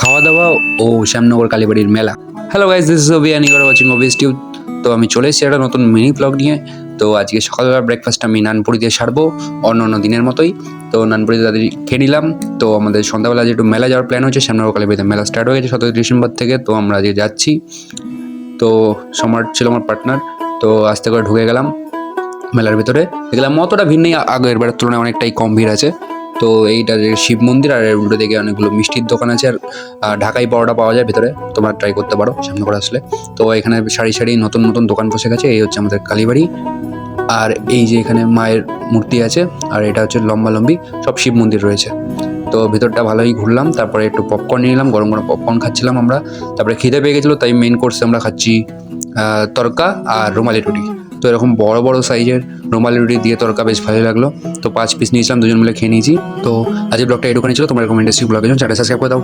খাওয়া দাওয়া ও শ্যামনগর কালীবাড়ির মেলা। Hello guys, this is Obi and you are watching Obi's tube. তো আমি চলে এসেছি একটা নতুন মিনি ব্লগ নিয়ে। তো আজকে সকালবেলা ব্রেকফাস্ট আমি নানপুরি দিয়ে সারবো অন্য অন্য দিনের মতোই। তো নানপুরি তাদের খেয়ে নিলাম। তো আমাদের সন্ধ্যাবেলা যে একটু মেলা যাওয়ার প্ল্যান হচ্ছে, শ্যামনগর কালীবাড়িতে মেলা স্টার্ট হয়ে গেছে 17 ডিসেম্বর থেকে। তো আমরা আজকে যাচ্ছি। তো সম্রাট ছিল আমার পার্টনার। তো আস্তে করে ঢুকে গেলাম মেলার ভিতরে। দেখলাম অতটা ভিড় নেই, আগের বারের তুলনায় অনেকটাই কম ভিড় আছে। তো এইটা যে শিব মন্দির, আর এর উল্টো দিকে অনেকগুলো মিষ্টির দোকান আছে, আর ঢাকাই পরোটা পাওয়া যায় ভিতরে, তোমরা ট্রাই করতে পারো সামনে করে আসলে। তো এখানে সারি সারি নতুন নতুন দোকান বসে গেছে। এই হচ্ছে আমাদের কালীবাড়ি। আর এই যে এখানে মায়ের মূর্তি আছে, আর এটা হচ্ছে লম্বালম্বি সব শিব মন্দির রয়েছে। তো ভিতরটা ভালোই ঘুরলাম, তারপরে একটু পপকর্ন নিয়ে নিলাম, গরম গরম পপকর্ন খাচ্ছিলাম আমরা। তারপরে খিদে পেয়ে গেছিলো, তাই মেন কোর্সে আমরা খাচ্ছি তরকা আর রুমালি রুটি। তো এরকম বড় বড় সাইজের রুমালি রুটি দিয়ে তরকা বেশ ভালোই লাগলো। তো 5 পিস নিয়েছিলাম, দুজন মিলে খেয়ে নিয়েছি। তো আজকের ব্লগটা এটুখানি ছিল। তোমার রেকমেন্ডেশন ব্লগের জন্য চ্যানেল সাবস্ক্রাইব করে দাও।